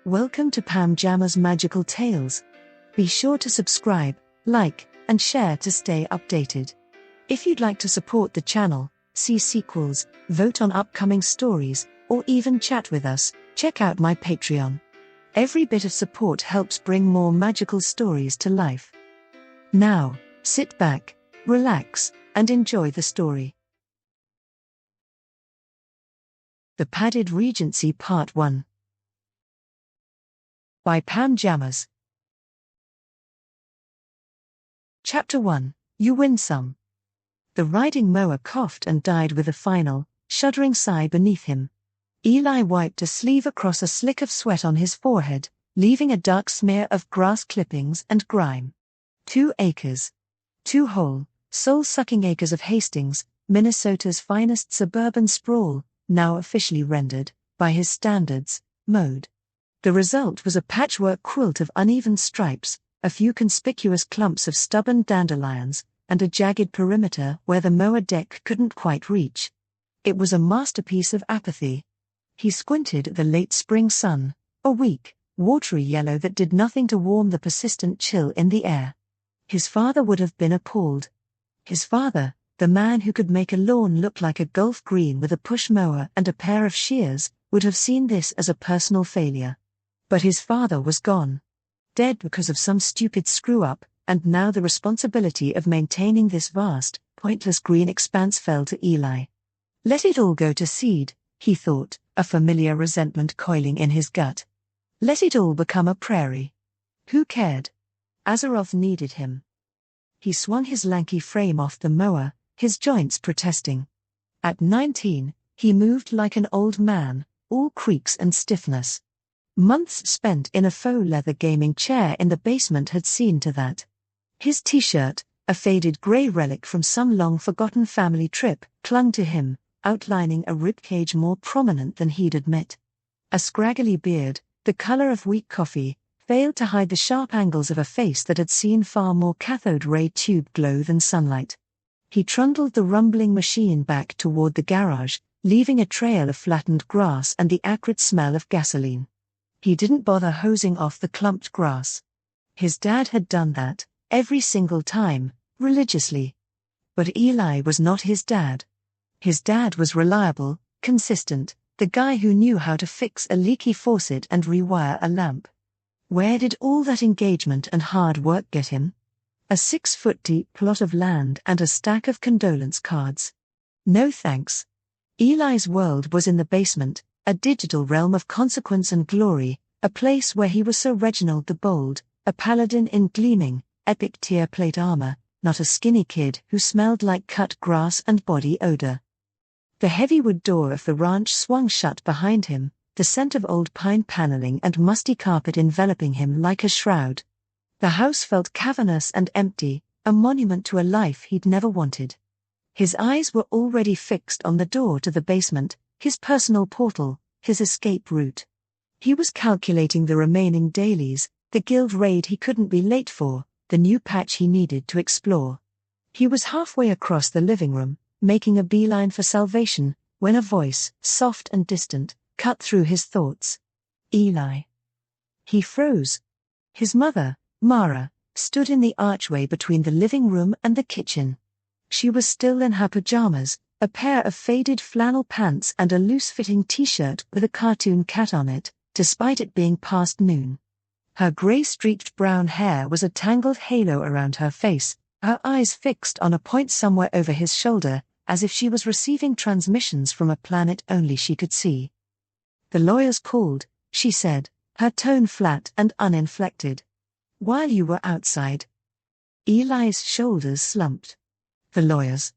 Welcome to Pam Jammer's Magical Tales. Be sure to subscribe, like, and share to stay updated. If you'd like to support the channel, see sequels, vote on upcoming stories, or even chat with us, check out my Patreon. Every bit of support helps bring more magical stories to life. Now, sit back, relax, and enjoy the story. The Padded Regency Part 1 by Pam Jammers. Chapter 1, You Win Some. The riding mower coughed and died with a final, shuddering sigh beneath him. Eli wiped a sleeve across a slick of sweat on his forehead, leaving a dark smear of grass clippings and grime. 2 acres. 2 whole, soul-sucking acres of Hastings, Minnesota's finest suburban sprawl, now officially rendered, by his standards, mowed. The result was a patchwork quilt of uneven stripes, a few conspicuous clumps of stubborn dandelions, and a jagged perimeter where the mower deck couldn't quite reach. It was a masterpiece of apathy. He squinted at the late spring sun, a weak, watery yellow that did nothing to warm the persistent chill in the air. His father would have been appalled. His father, the man who could make a lawn look like a golf green with a push mower and a pair of shears, would have seen this as a personal failure. But his father was gone. Dead because of some stupid screw-up, and now the responsibility of maintaining this vast, pointless green expanse fell to Eli. Let it all go to seed, he thought, a familiar resentment coiling in his gut. Let it all become a prairie. Who cared? Azeroth needed him. He swung his lanky frame off the mower, his joints protesting. At 19, he moved like an old man, all creaks and stiffness. Months spent in a faux leather gaming chair in the basement had seen to that. His t-shirt, a faded grey relic from some long-forgotten family trip, clung to him, outlining a ribcage more prominent than he'd admit. A scraggly beard, the colour of weak coffee, failed to hide the sharp angles of a face that had seen far more cathode ray tube glow than sunlight. He trundled the rumbling machine back toward the garage, leaving a trail of flattened grass and the acrid smell of gasoline. He didn't bother hosing off the clumped grass. His dad had done that, every single time, religiously. But Eli was not his dad. His dad was reliable, consistent, the guy who knew how to fix a leaky faucet and rewire a lamp. Where did all that engagement and hard work get him? A 6-foot-deep plot of land and a stack of condolence cards. No thanks. Eli's world was in the basement, a digital realm of consequence and glory, a place where he was Sir Reginald the Bold, a paladin in gleaming, epic tier plate armor, not a skinny kid who smelled like cut grass and body odor. The heavy wood door of the ranch swung shut behind him, the scent of old pine paneling and musty carpet enveloping him like a shroud. The house felt cavernous and empty, a monument to a life he'd never wanted. His eyes were already fixed on the door to the basement, his personal portal, his escape route. He was calculating the remaining dailies, the guild raid he couldn't be late for, the new patch he needed to explore. He was halfway across the living room, making a beeline for salvation, when a voice, soft and distant, cut through his thoughts. Eli. He froze. His mother, Mara, stood in the archway between the living room and the kitchen. She was still in her pajamas, a pair of faded flannel pants and a loose-fitting t-shirt with a cartoon cat on it, despite it being past noon. Her grey-streaked brown hair was a tangled halo around her face, her eyes fixed on a point somewhere over his shoulder, as if she was receiving transmissions from a planet only she could see. "The lawyers called," she said, her tone flat and uninflected. "While you were outside." Eli's shoulders slumped. The lawyers.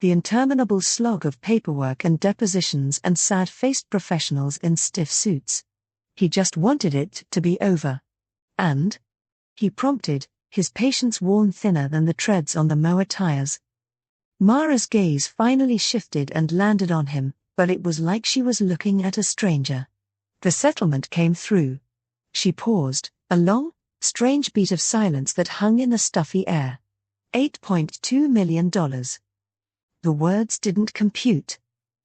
The interminable slog of paperwork and depositions and sad-faced professionals in stiff suits. He just wanted it to be over. And? He prompted, his patience worn thinner than the treads on the mower tires. Mara's gaze finally shifted and landed on him, but it was like she was looking at a stranger. The settlement came through. She paused, a long, strange beat of silence that hung in the stuffy air. $8.2 million. The words didn't compute.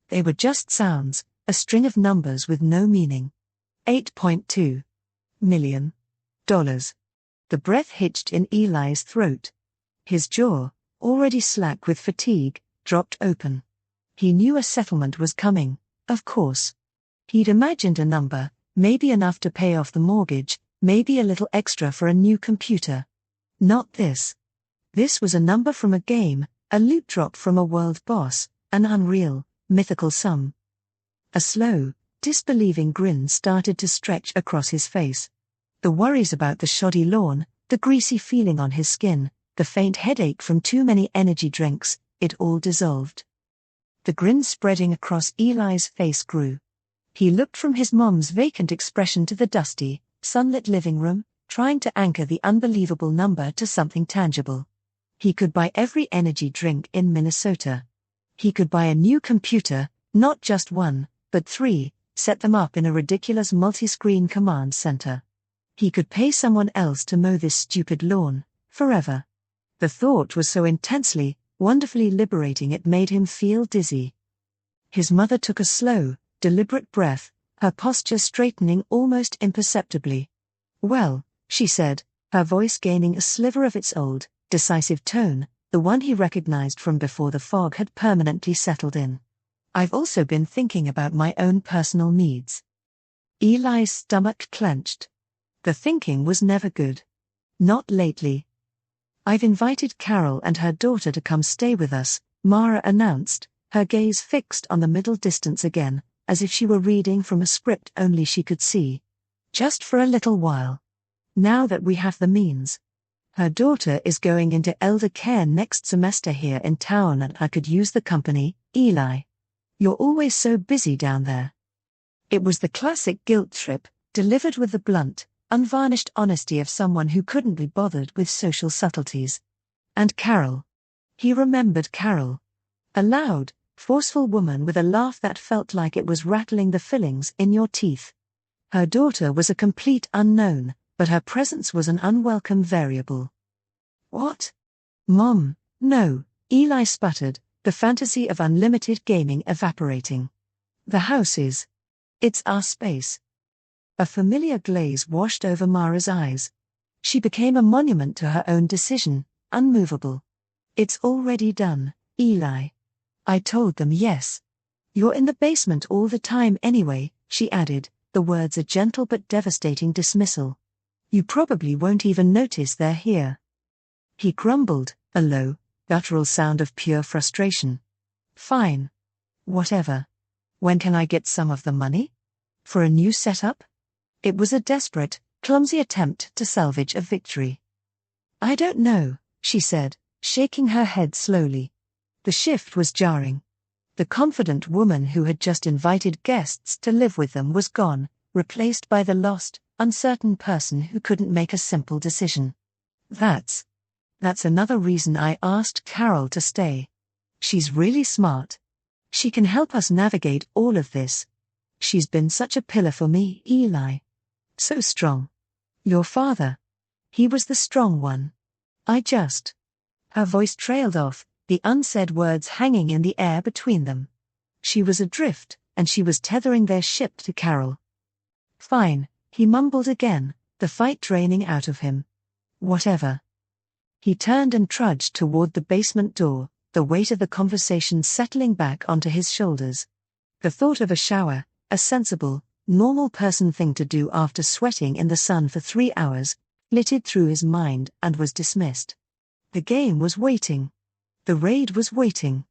They were just sounds, a string of numbers with no meaning. 8.2. million. The breath hitched in Eli's throat. His jaw, already slack with fatigue, dropped open. He knew a settlement was coming, of course. He'd imagined a number, maybe enough to pay off the mortgage, maybe a little extra for a new computer. Not this. This was a number from a game, a loot drop from a world boss, an unreal, mythical sum. A slow, disbelieving grin started to stretch across his face. The worries about the shoddy lawn, the greasy feeling on his skin, the faint headache from too many energy drinks, it all dissolved. The grin spreading across Eli's face grew. He looked from his mom's vacant expression to the dusty, sunlit living room, trying to anchor the unbelievable number to something tangible. He could buy every energy drink in Minnesota. He could buy a new computer, not just one, but 3, set them up in a ridiculous multi-screen command center. He could pay someone else to mow this stupid lawn, forever. The thought was so intensely, wonderfully liberating it made him feel dizzy. His mother took a slow, deliberate breath, her posture straightening almost imperceptibly. "Well," she said, her voice gaining a sliver of its old, decisive tone, the one he recognized from before the fog had permanently settled in. "I've also been thinking about my own personal needs." Eli's stomach clenched. The thinking was never good. Not lately. "I've invited Carol and her daughter to come stay with us," Mara announced, her gaze fixed on the middle distance again, as if she were reading from a script only she could see. "Just for a little while. Now that we have the means. Her daughter is going into elder care next semester here in town and I could use the company, Eli. You're always so busy down there." It was the classic guilt trip, delivered with the blunt, unvarnished honesty of someone who couldn't be bothered with social subtleties. And Carol. He remembered Carol. A loud, forceful woman with a laugh that felt like it was rattling the fillings in your teeth. Her daughter was a complete unknown, but her presence was an unwelcome variable. "What? Mom, no," Eli sputtered, the fantasy of unlimited gaming evaporating. "The house is. It's our space." A familiar glaze washed over Mara's eyes. She became a monument to her own decision, unmovable. "It's already done, Eli. I told them yes. You're in the basement all the time anyway," she added, the words a gentle but devastating dismissal. "You probably won't even notice they're here." He grumbled, a low, guttural sound of pure frustration. "Fine. Whatever. When can I get some of the money? For a new setup?" It was a desperate, clumsy attempt to salvage a victory. "I don't know," she said, shaking her head slowly. The shift was jarring. The confident woman who had just invited guests to live with them was gone, replaced by the lost, uncertain person who couldn't make a simple decision. That's another reason I asked Carol to stay. She's really smart. She can help us navigate all of this. She's been such a pillar for me, Eli. So strong. Your father. He was the strong one. Her voice trailed off, the unsaid words hanging in the air between them. She was adrift, and she was tethering their ship to Carol. "Fine," he mumbled again, the fight draining out of him. "Whatever." He turned and trudged toward the basement door, the weight of the conversation settling back onto his shoulders. The thought of a shower, a sensible, normal person thing to do after sweating in the sun for 3 hours, flitted through his mind and was dismissed. The game was waiting. The raid was waiting.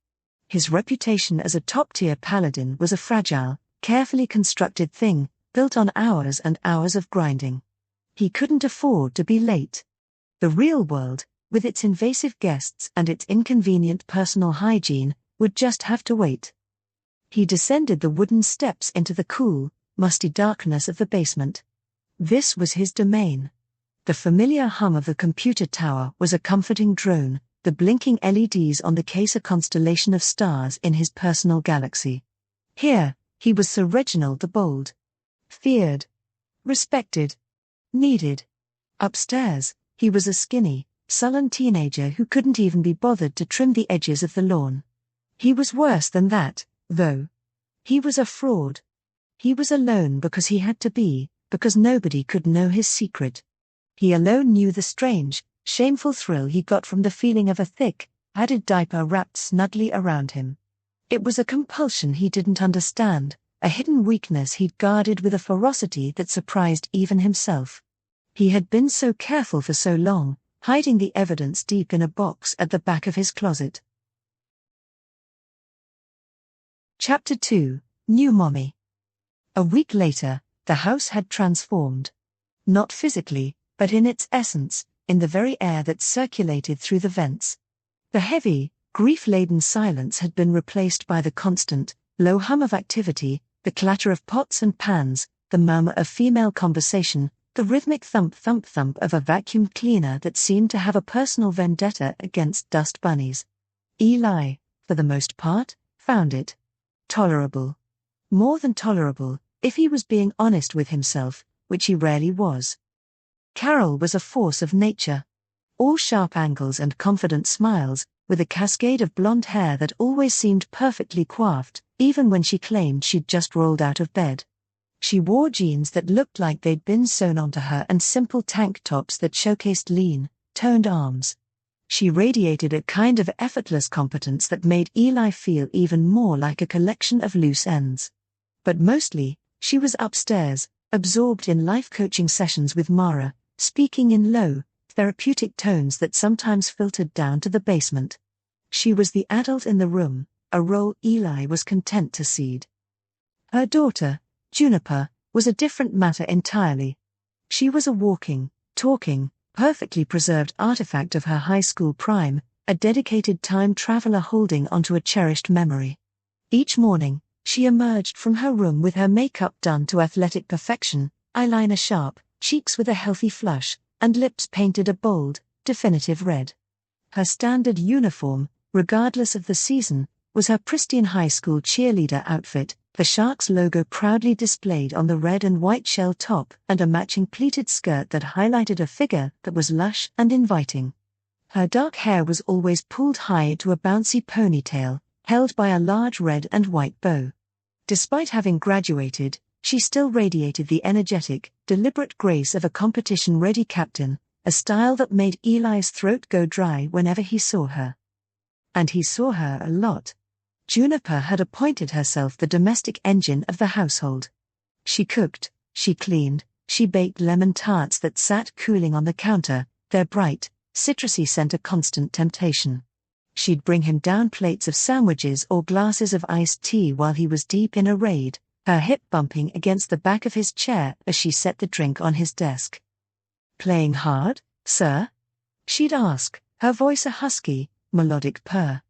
His reputation as a top-tier paladin was a fragile, carefully constructed thing, built on hours and hours of grinding. He couldn't afford to be late. The real world, with its invasive guests and its inconvenient personal hygiene, would just have to wait. He descended the wooden steps into the cool, musty darkness of the basement. This was his domain. The familiar hum of the computer tower was a comforting drone, the blinking LEDs on the case a constellation of stars in his personal galaxy. Here, he was Sir Reginald the Bold. Feared. Respected. Needed. Upstairs, he was a skinny, sullen teenager who couldn't even be bothered to trim the edges of the lawn. He was worse than that, though. He was a fraud. He was alone because he had to be, because nobody could know his secret. He alone knew the strange, shameful thrill he got from the feeling of a thick, padded diaper wrapped snugly around him. It was a compulsion he didn't understand, a hidden weakness he'd guarded with a ferocity that surprised even himself. He had been so careful for so long, hiding the evidence deep in a box at the back of his closet. Chapter 2: New Mommy. A week later, the house had transformed. Not physically, but in its essence, in the very air that circulated through the vents. The heavy, grief-laden silence had been replaced by the constant, low hum of activity, the clatter of pots and pans, the murmur of female conversation, the rhythmic thump-thump-thump of a vacuum cleaner that seemed to have a personal vendetta against dust bunnies. Eli, for the most part, found it tolerable. More than tolerable, if he was being honest with himself, which he rarely was. Carol was a force of nature. All sharp angles and confident smiles, with a cascade of blonde hair that always seemed perfectly coiffed, even when she claimed she'd just rolled out of bed. She wore jeans that looked like they'd been sewn onto her and simple tank tops that showcased lean, toned arms. She radiated a kind of effortless competence that made Eli feel even more like a collection of loose ends. But mostly, she was upstairs, absorbed in life coaching sessions with Mara, speaking in low, therapeutic tones that sometimes filtered down to the basement. She was the adult in the room, a role Eli was content to cede. Her daughter, Juniper, was a different matter entirely. She was a walking, talking, perfectly preserved artifact of her high school prime, a dedicated time traveler holding onto a cherished memory. Each morning, she emerged from her room with her makeup done to athletic perfection, eyeliner sharp, cheeks with a healthy flush, and lips painted a bold, definitive red. Her standard uniform, regardless of the season, was her pristine high school cheerleader outfit, the Sharks logo proudly displayed on the red and white shell top and a matching pleated skirt that highlighted a figure that was lush and inviting. Her dark hair was always pulled high to a bouncy ponytail, held by a large red and white bow. Despite having graduated, she still radiated the energetic, deliberate grace of a competition-ready captain, a style that made Eli's throat go dry whenever he saw her. And he saw her a lot. Juniper had appointed herself the domestic engine of the household. She cooked, she cleaned, she baked lemon tarts that sat cooling on the counter, their bright, citrusy scent a constant temptation. She'd bring him down plates of sandwiches or glasses of iced tea while he was deep in a raid, her hip bumping against the back of his chair as she set the drink on his desk. "Playing hard, sir?" she'd ask, her voice a husky, melodic purr.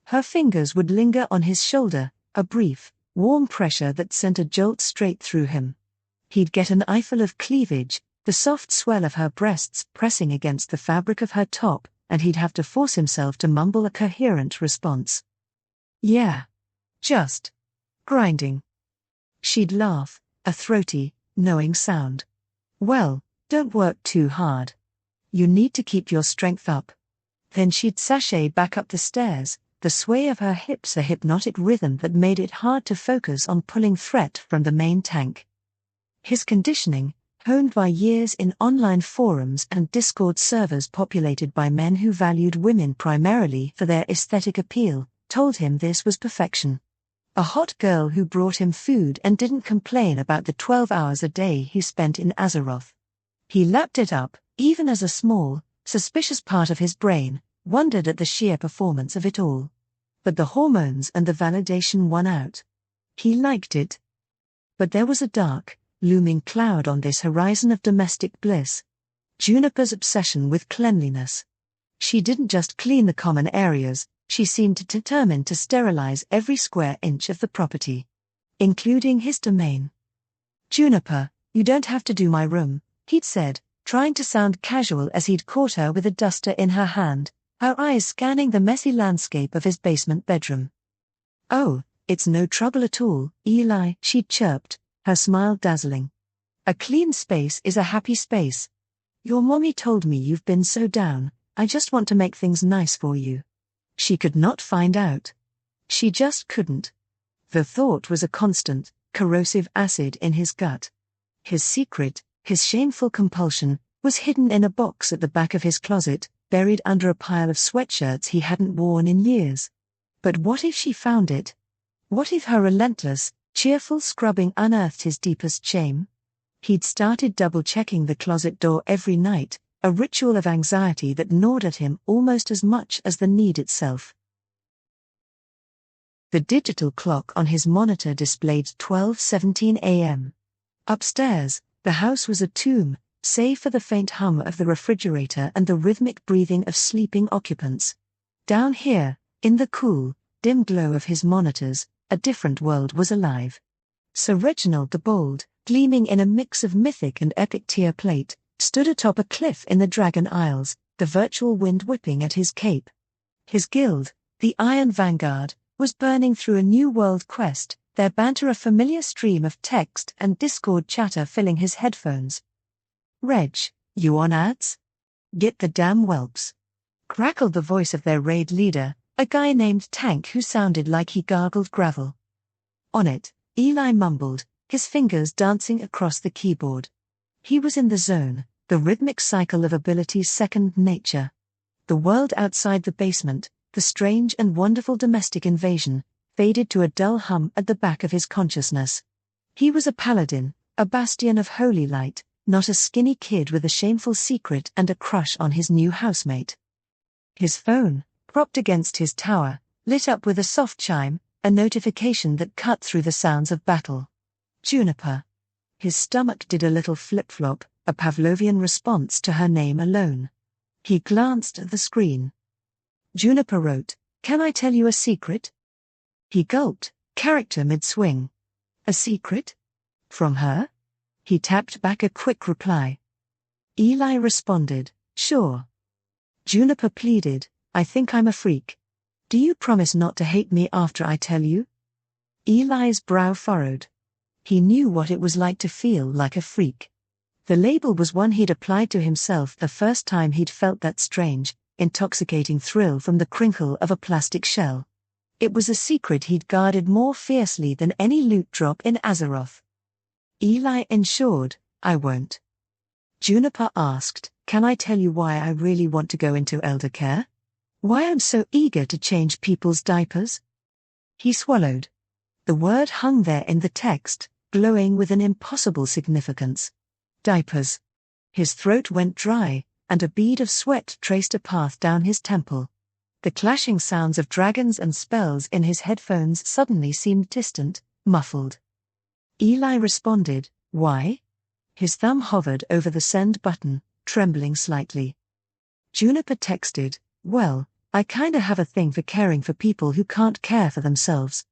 Her fingers would linger on his shoulder, a brief, warm pressure that sent a jolt straight through him. He'd get an eyeful of cleavage, the soft swell of her breasts pressing against the fabric of her top, and he'd have to force himself to mumble a coherent response. "Yeah. Just grinding." She'd laugh, a throaty, knowing sound. "Well, don't work too hard. You need to keep your strength up." Then she'd sashay back up the stairs, the sway of her hips a hypnotic rhythm that made it hard to focus on pulling threat from the main tank. His conditioning, honed by years in online forums and Discord servers populated by men who valued women primarily for their aesthetic appeal, told him this was perfection. A hot girl who brought him food and didn't complain about the 12 hours a day he spent in Azeroth. He lapped it up, even as a small, suspicious part of his brain wondered at the sheer performance of it all. But the hormones and the validation won out. He liked it. But there was a dark, looming cloud on this horizon of domestic bliss. Juniper's obsession with cleanliness. She didn't just clean the common areas, she seemed determined to sterilize every square inch of the property, including his domain. "Juniper, you don't have to do my room," he'd said, trying to sound casual as he'd caught her with a duster in her hand, her eyes scanning the messy landscape of his basement bedroom. "Oh, it's no trouble at all, Eli," she'd chirped, her smile dazzling. "A clean space is a happy space. Your mommy told me you've been so down, I just want to make things nice for you." She could not find out. She just couldn't. The thought was a constant, corrosive acid in his gut. His secret, his shameful compulsion, was hidden in a box at the back of his closet, buried under a pile of sweatshirts he hadn't worn in years. But what if she found it? What if her relentless, cheerful scrubbing unearthed his deepest shame? He'd started double-checking the closet door every night, a ritual of anxiety that gnawed at him almost as much as the need itself. The digital clock on his monitor displayed 12:17 a.m. Upstairs, the house was a tomb, save for the faint hum of the refrigerator and the rhythmic breathing of sleeping occupants. Down here, in the cool, dim glow of his monitors, a different world was alive. Sir Reginald the Bold, gleaming in a mix of mythic and epic tier plate, stood atop a cliff in the Dragon Isles, the virtual wind whipping at his cape. His guild, the Iron Vanguard, was burning through a new world quest, their banter a familiar stream of text and Discord chatter filling his headphones. "Reg, you on ads? Get the damn whelps," crackled the voice of their raid leader, a guy named Tank who sounded like he gargled gravel. "On it," Eli mumbled, his fingers dancing across the keyboard. He was in the zone, the rhythmic cycle of abilities second nature. The world outside the basement, the strange and wonderful domestic invasion, faded to a dull hum at the back of his consciousness. He was a paladin, a bastion of holy light, not a skinny kid with a shameful secret and a crush on his new housemate. His phone, propped against his tower, lit up with a soft chime, a notification that cut through the sounds of battle. Juniper. His stomach did a little flip-flop, a Pavlovian response to her name alone. He glanced at the screen. Juniper wrote, "Can I tell you a secret?" He gulped, character mid-swing. "A secret? From her?" He tapped back a quick reply. Eli responded, "Sure." Juniper pleaded, "I think I'm a freak. Do you promise not to hate me after I tell you?" Eli's brow furrowed. He knew what it was like to feel like a freak. The label was one he'd applied to himself the first time he'd felt that strange, intoxicating thrill from the crinkle of a plastic shell. It was a secret he'd guarded more fiercely than any loot drop in Azeroth. Eli ensured, "I won't." Juniper asked, "Can I tell you why I really want to go into elder care? Why I'm so eager to change people's diapers?" He swallowed. The word hung there in the text, glowing with an impossible significance. Diapers. His throat went dry, and a bead of sweat traced a path down his temple. The clashing sounds of dragons and spells in his headphones suddenly seemed distant, muffled. Eli responded, "Why?" His thumb hovered over the send button, trembling slightly. Juniper texted, "Well, I kinda have a thing for caring for people who can't care for themselves."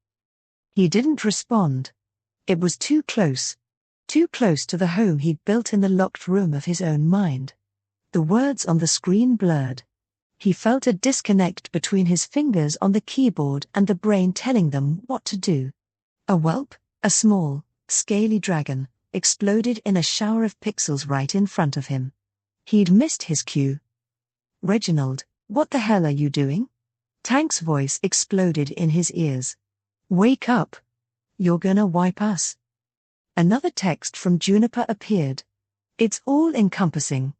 He didn't respond. It was too close. Too close to the home he'd built in the locked room of his own mind. The words on the screen blurred. He felt a disconnect between his fingers on the keyboard and the brain telling them what to do. A whelp, a small, scaly dragon, exploded in a shower of pixels right in front of him. He'd missed his cue. "Reginald, what the hell are you doing?" Tank's voice exploded in his ears. "Wake up. You're gonna wipe us." Another text from Juniper appeared. "It's all-encompassing.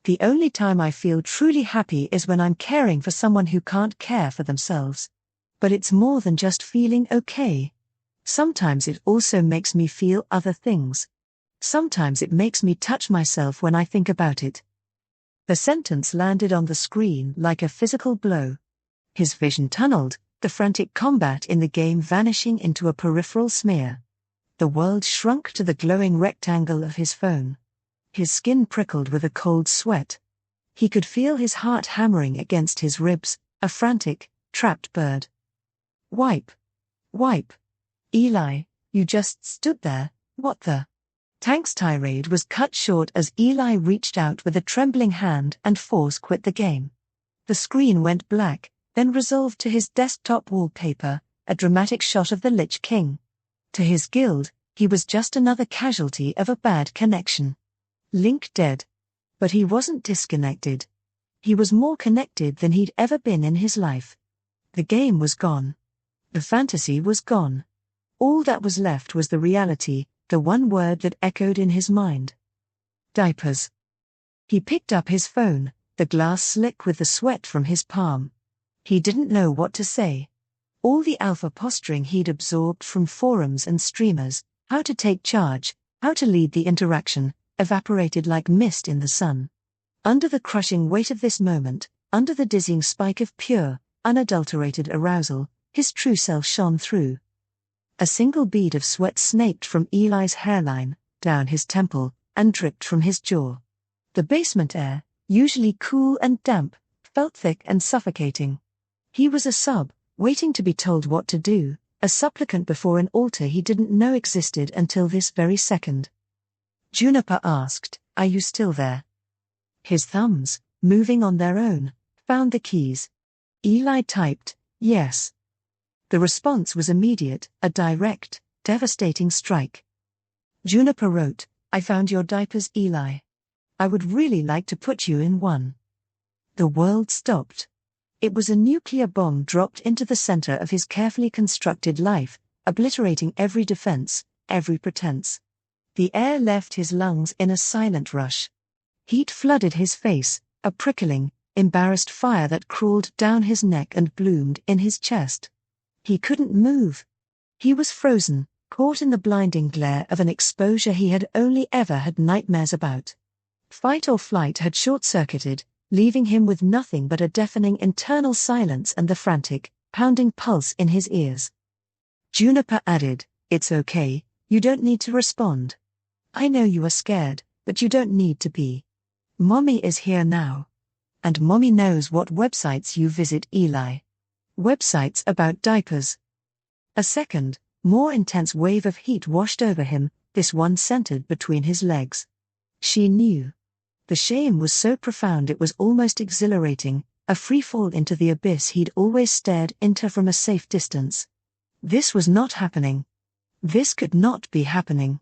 The only time I feel truly happy is when I'm caring for someone who can't care for themselves. But it's more than just feeling okay. Sometimes it also makes me feel other things. Sometimes it makes me touch myself when I think about it." The sentence landed on the screen like a physical blow. His vision tunneled, the frantic combat in the game vanishing into a peripheral smear. The world shrunk to the glowing rectangle of his phone. His skin prickled with a cold sweat. He could feel his heart hammering against his ribs, a frantic, trapped bird. "Wipe. Wipe. Eli, you just stood there, what the?" Tank's tirade was cut short as Eli reached out with a trembling hand and force quit the game. The screen went black, then resolved to his desktop wallpaper, a dramatic shot of the Lich King. To his guild, he was just another casualty of a bad connection. Link dead. But he wasn't disconnected. He was more connected than he'd ever been in his life. The game was gone. The fantasy was gone. All that was left was the reality, the one word that echoed in his mind. Diapers. He picked up his phone, the glass slick with the sweat from his palm. He didn't know what to say. All the alpha posturing he'd absorbed from forums and streamers, how to take charge, how to lead the interaction, evaporated like mist in the sun. Under the crushing weight of this moment, under the dizzying spike of pure, unadulterated arousal, his true self shone through. A single bead of sweat snaked from Eli's hairline, down his temple, and dripped from his jaw. The basement air, usually cool and damp, felt thick and suffocating. He was a sub, waiting to be told what to do, a supplicant before an altar he didn't know existed until this very second. Juniper asked, "Are you still there?" His thumbs, moving on their own, found the keys. Eli typed, "Yes." The response was immediate, a direct, devastating strike. Juniper wrote, "I found your diapers, Eli. I would really like to put you in one." The world stopped. It was a nuclear bomb dropped into the center of his carefully constructed life, obliterating every defense, every pretense. The air left his lungs in a silent rush. Heat flooded his face, a prickling, embarrassed fire that crawled down his neck and bloomed in his chest. He couldn't move. He was frozen, caught in the blinding glare of an exposure he had only ever had nightmares about. Fight or flight had short-circuited, leaving him with nothing but a deafening internal silence and the frantic, pounding pulse in his ears. Juniper added, "It's okay, you don't need to respond. I know you are scared, but you don't need to be. Mommy is here now. And Mommy knows what websites you visit, Eli. Websites about diapers." A second, more intense wave of heat washed over him, this one centered between his legs. She knew. The shame was so profound it was almost exhilarating, a free fall into the abyss he'd always stared into from a safe distance. This was not happening. This could not be happening.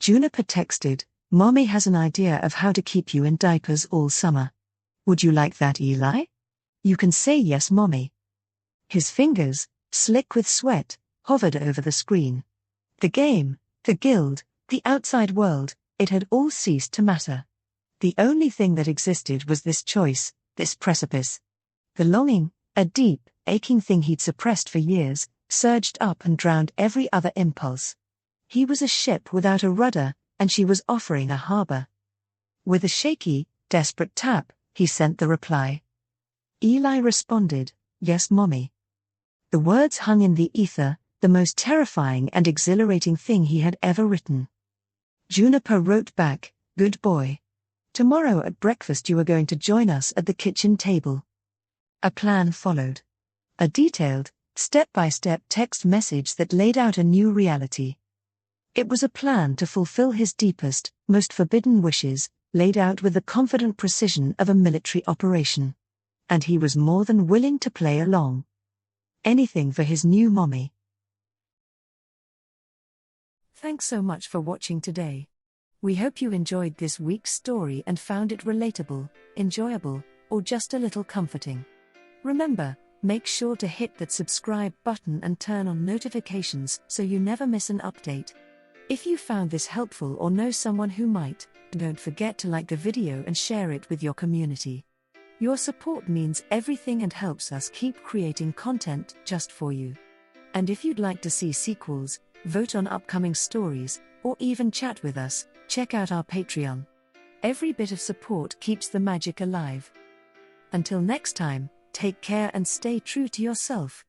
Juniper texted, "Mommy has an idea of how to keep you in diapers all summer. Would you like that, Eli? You can say yes, Mommy." His fingers, slick with sweat, hovered over the screen. The game, the guild, the outside world, it had all ceased to matter. The only thing that existed was this choice, this precipice. The longing, a deep, aching thing he'd suppressed for years, surged up and drowned every other impulse. He was a ship without a rudder, and she was offering a harbor. With a shaky, desperate tap, he sent the reply. Eli responded, "Yes, Mommy." The words hung in the ether, the most terrifying and exhilarating thing he had ever written. Juniper wrote back, "Good boy. Tomorrow at breakfast you are going to join us at the kitchen table." A plan followed. A detailed, step-by-step text message that laid out a new reality. It was a plan to fulfill his deepest, most forbidden wishes, laid out with the confident precision of a military operation. And he was more than willing to play along. Anything for his new mommy. Thanks so much for watching today. We hope you enjoyed this week's story and found it relatable, enjoyable, or just a little comforting. Remember, make sure to hit that subscribe button and turn on notifications so you never miss an update. If you found this helpful or know someone who might, don't forget to like the video and share it with your community. Your support means everything and helps us keep creating content just for you. And if you'd like to see sequels, vote on upcoming stories, or even chat with us, check out our Patreon. Every bit of support keeps the magic alive. Until next time, take care and stay true to yourself.